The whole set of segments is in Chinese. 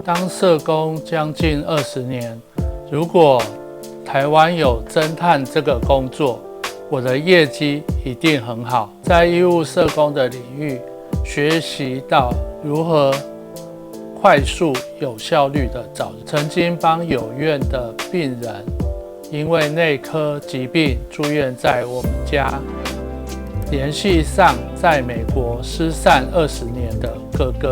当社工将近20年，如果台湾有侦探这个工作，我的业绩一定很好。在医务社工的领域，学习到如何快速有效率的找人。曾经帮有院的病人因为内科疾病住院在我们家，联系上在美国失散20年的哥哥，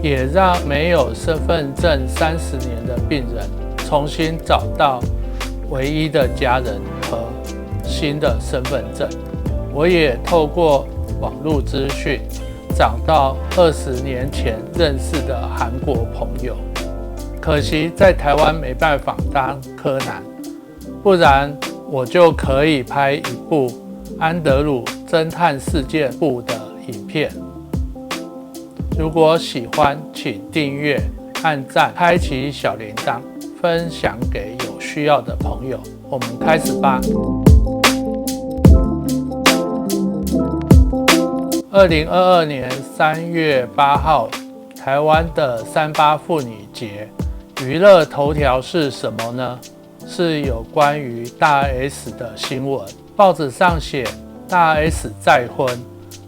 也让没有身份证30年的病人重新找到唯一的家人和新的身份证。我也透过网络资讯找到20年前认识的韩国朋友，可惜在台湾没办法当柯南，不然我就可以拍一部安德鲁侦探事件簿的影片。如果喜欢，请订阅、按赞、开启小铃铛，分享给有需要的朋友。我们开始吧。2022年3月8号，台湾的3·8妇女节，娱乐头条是什么呢？是有关于大 S 的新闻。报纸上写大 S 再婚，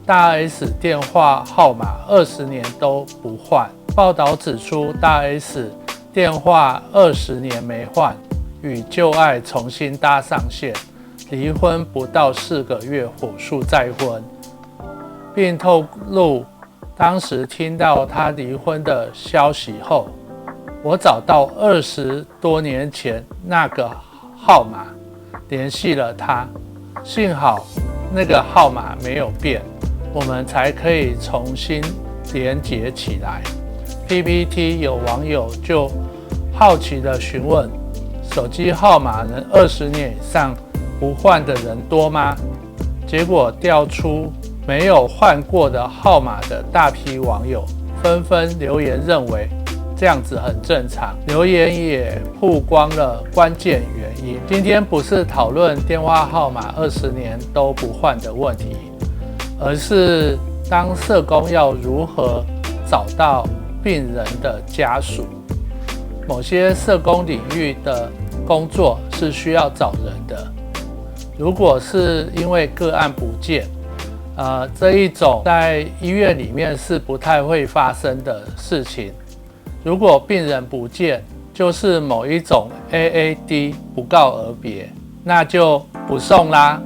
大 S 电话号码20年都不换。报道指出，大 S 电话20年没换，与旧爱重新搭上线，离婚不到4个月火速再婚，并透露当时听到他离婚的消息后，我找到20多年前那个号码，联系了他，幸好那个号码没有变，我们才可以重新连结起来。PTT 有网友就好奇地询问，手机号码能20年以上不换的人多吗？结果调出没有换过的号码的大批网友纷纷留言认为这样子很正常，留言也曝光了关键原因。今天不是讨论电话号码20年都不换的问题，而是当社工要如何找到病人的家属。某些社工领域的工作是需要找人的，如果是因为个案不见，这一种在医院里面是不太会发生的事情。如果病人不见，就是某一种 AAD 不告而别，那就不送啦，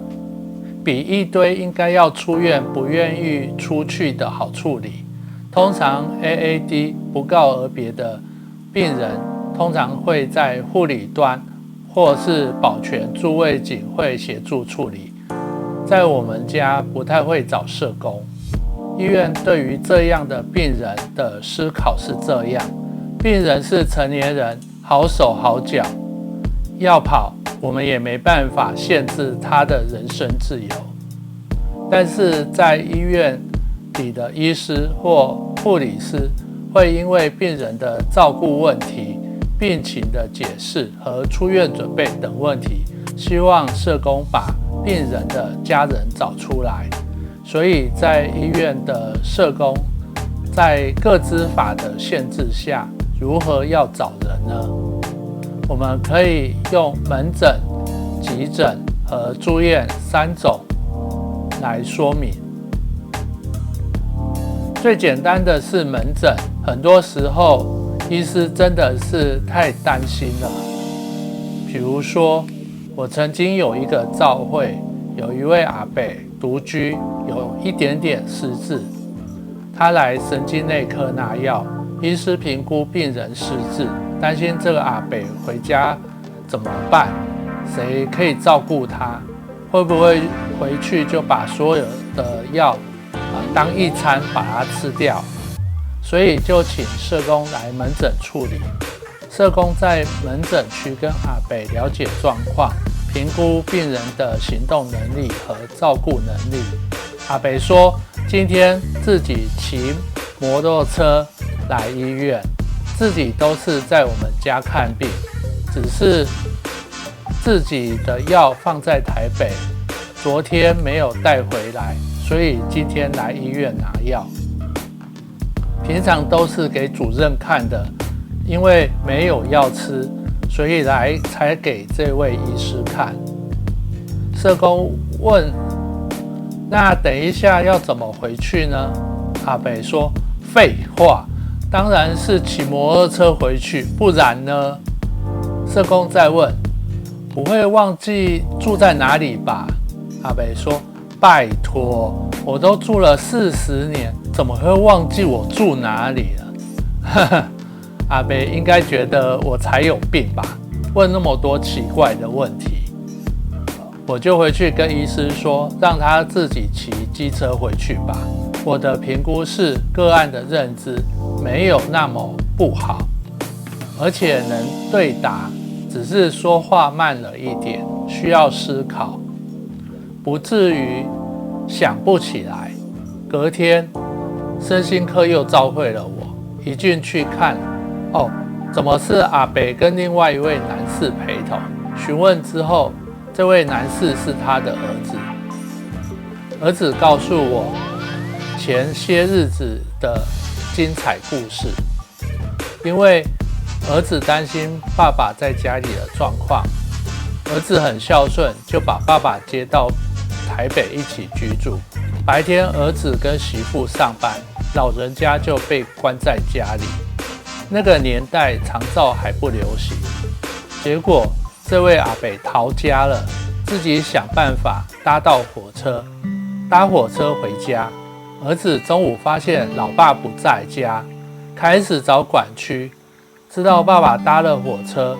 比一堆应该要出院不愿意出去的好处理。通常 AAD 不告而别的病人，通常会在护理端或是保全助卫警会协助处理。在我们家不太会找社工。医院对于这样的病人的思考是这样：病人是成年人，好手好脚，要跑我们也没办法限制他的人身自由。但是在医院里的医师或护理师会因为病人的照顾问题、病情的解释和出院准备等问题，希望社工把病人的家人找出来。所以在医院的社工在个资法的限制下，如何要找人呢？我们可以用门诊、急诊和住院3种来说明。最简单的是门诊，很多时候医师真的是太担心了。比如说，我曾经有一个照会，有一位阿伯独居，有一点点失智，他来神经内科拿药，医师评估病人失智，担心这个阿伯回家怎么办？谁可以照顾他？会不会回去就把所有的药当一餐把它吃掉？所以就请社工来门诊处理。社工在门诊区跟阿伯了解状况，评估病人的行动能力和照顾能力。阿伯说，今天自己骑摩托车来医院，自己都是在我们家看病，只是自己的药放在台北，昨天没有带回来，所以今天来医院拿药。平常都是给主任看的，因为没有药吃，所以才给这位医师看。社工问：那等一下要怎么回去呢？阿北说：废话，当然是骑摩托车回去，不然呢？社工再问：不会忘记住在哪里吧？阿北说：拜托，我都住了40年，怎么会忘记我住哪里了？阿北应该觉得我才有病吧，问那么多奇怪的问题。我就回去跟医师说，让他自己骑机车回去吧。我的评估是个案的认知没有那么不好，而且能对答，只是说话慢了一点，需要思考，不至于想不起来。隔天，身心科又召会了我，一进去看，怎么是阿北跟另外一位男士陪同？询问之后，这位男士是他的儿子。儿子告诉我前些日子的精彩故事，因为儿子担心爸爸在家里的状况，儿子很孝顺，就把爸爸接到台北一起居住。白天儿子跟媳妇上班，老人家就被关在家里。那个年代长照还不流行，结果这位阿北逃家了，自己想办法搭火车回家。儿子中午发现老爸不在家，开始找管区，知道爸爸搭了火车，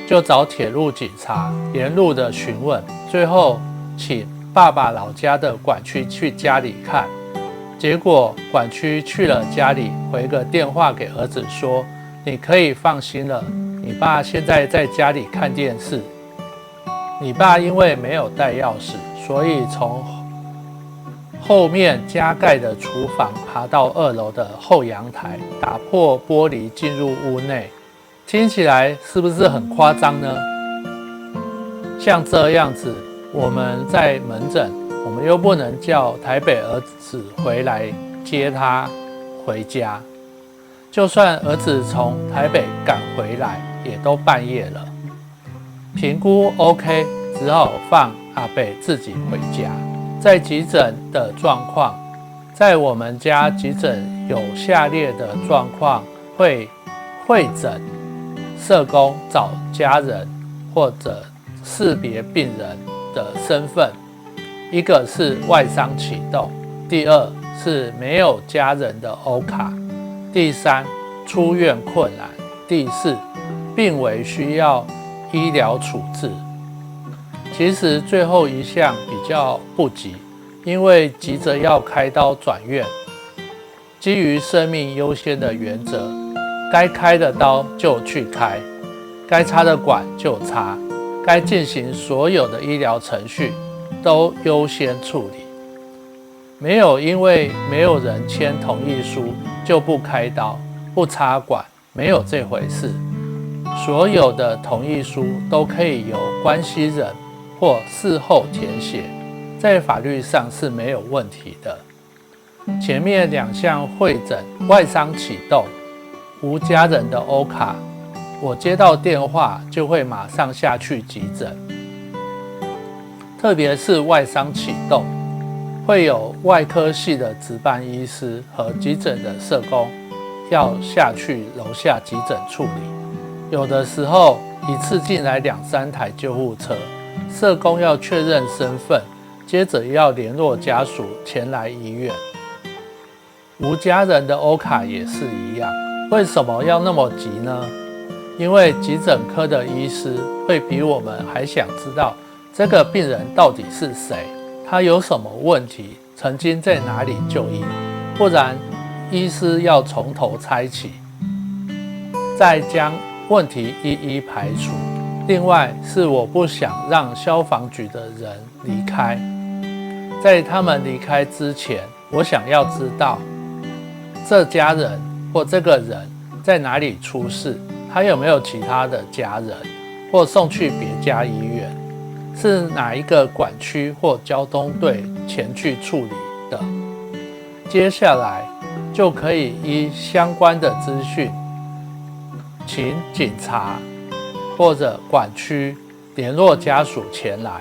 就找铁路警察沿路的询问，最后请爸爸老家的管区去家里看。结果管区去了家里，回个电话给儿子说：你可以放心了，你爸现在在家里看电视。你爸因为没有带钥匙，所以从后面加盖的厨房爬到2楼的后阳台，打破玻璃进入屋内。听起来是不是很夸张呢？像这样子，我们在门诊，我们又不能叫台北儿子回来接他回家，就算儿子从台北赶回来，也都半夜了。评估 OK， 只好放阿北自己回家。在急诊的状况，在我们家急诊有下列的状况会会诊，社工找家人或者识别病人的身份。一个是外伤启动，第二是没有家人的欧卡，第三出院困难，第四病危需要医疗处置。其实最后一项比较不急，因为急着要开刀转院，基于生命优先的原则，该开的刀就去开，该插的管就插，该进行所有的医疗程序都优先处理。没有因为没有人签同意书就不开刀不插管，没有这回事。所有的同意书都可以由关系人或事后填写，在法律上是没有问题的。前面2项会诊外伤启动无家人的欧卡，我接到电话就会马上下去急诊。特别是外伤启动，会有外科系的值班医师和急诊的社工要下去楼下急诊处理。有的时候一次进来2-3台救护车，社工要确认身份，接着要联络家属前来医院。无家人的欧卡也是一样。为什么要那么急呢？因为急诊科的医师会比我们还想知道这个病人到底是谁，他有什么问题，曾经在哪里就医，不然医师要从头拆起，再将问题一一排除。另外是我不想让消防局的人离开，在他们离开之前，我想要知道这家人或这个人在哪里出事，他有没有其他的家人，或送去别家医院，是哪一个管区或交通队前去处理的。接下来就可以依相关的资讯请警察或者管区联络家属前来。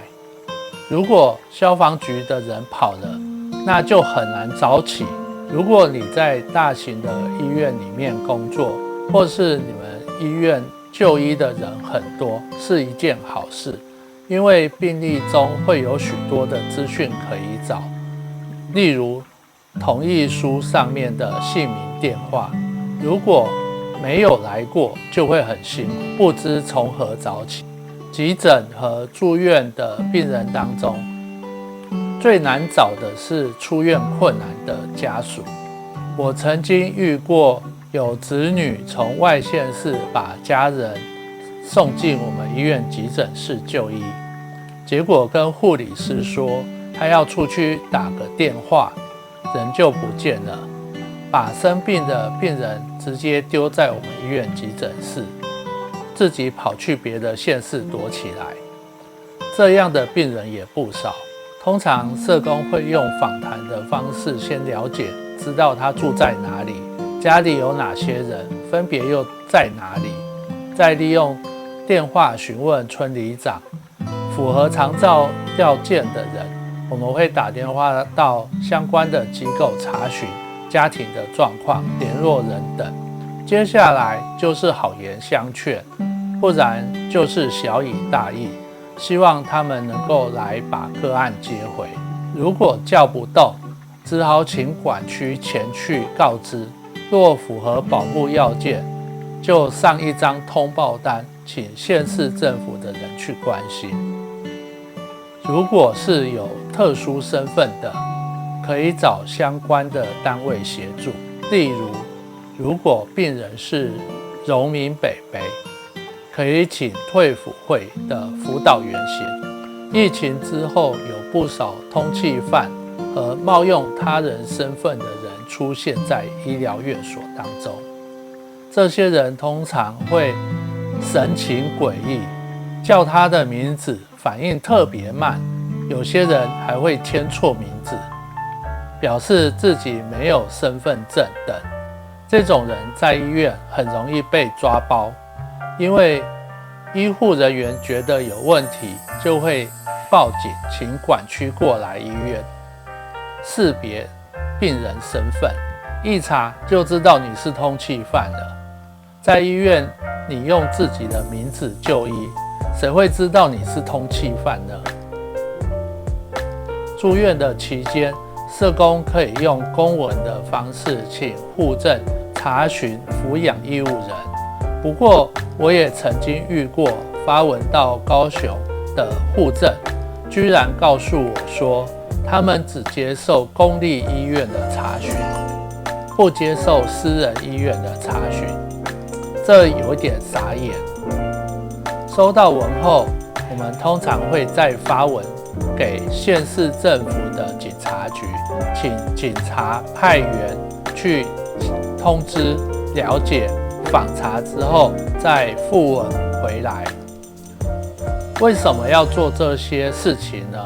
如果消防局的人跑了，那就很难早起。如果你在大型的医院里面工作，或是你们医院就医的人很多，是一件好事，因为病历中会有许多的资讯可以找，例如同意书上面的姓名、电话。如果没有来过，就会很辛苦，不知从何找起。急诊和住院的病人当中，最难找的是出院困难的家属。我曾经遇过有子女从外县市把家人送进我们医院急诊室就医，结果跟护理师说他要出去打个电话，人就不见了，把生病的病人直接丢在我们医院急诊室，自己跑去别的县市躲起来。这样的病人也不少。通常社工会用访谈的方式先了解，知道他住在哪里，家里有哪些人，分别又在哪里，再利用电话询问村里长，符合长照要件的人，我们会打电话到相关的机构查询家庭的状况、联络人等。接下来就是好言相劝，不然就是小以大义，希望他们能够来把个案接回。如果叫不动，只好请管区前去告知，若符合保护要件，就上一张通报单，请县市政府的人去关心。如果是有特殊身份的，可以找相关的单位协助，例如如果病人是荣民伯伯，可以请退辅会的辅导员协助。疫情之后，有不少通缉犯和冒用他人身份的人出现在医疗院所当中。这些人通常会神情诡异，叫他的名字反应特别慢，有些人还会签错名字，表示自己没有身份证等。这种人在医院很容易被抓包，因为医护人员觉得有问题，就会报警，请管区过来医院识别病人身份，一查就知道你是通缉犯了。在医院，你用自己的名字就医，谁会知道你是通缉犯呢？住院的期间，社工可以用公文的方式请户政查询抚养义务人。不过，我也曾经遇过发文到高雄的户政，居然告诉我说，他们只接受公立医院的查询，不接受私人医院的查询，这有点傻眼。收到文后，我们通常会再发文给县市政府的警察局，请警察派员去通知、了解、访查之后再复文回来。为什么要做这些事情呢？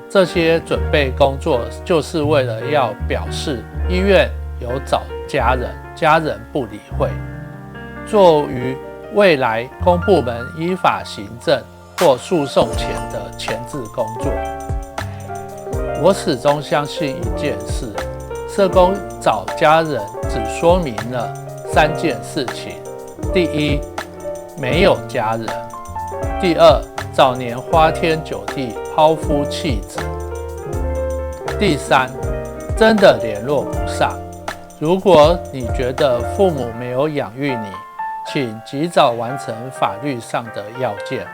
这些准备工作就是为了要表示医院有找家人，家人不理会，做于未来公部门依法行政或诉讼前的前置工作。我始终相信一件事，社工找家人只说明了3件事情：第一，没有家人；第二，早年花天酒地，抛夫弃子；第三，真的联络不上。如果你觉得父母没有养育你，请及早完成法律上的要件。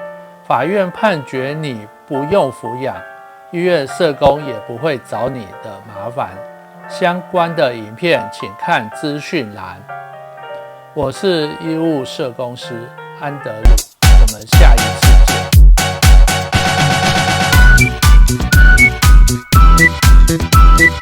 法院判决你不用抚养，医院社工也不会找你的麻烦。相关的影片请看资讯栏。我是医务社工师安德鲁，我们下一次见。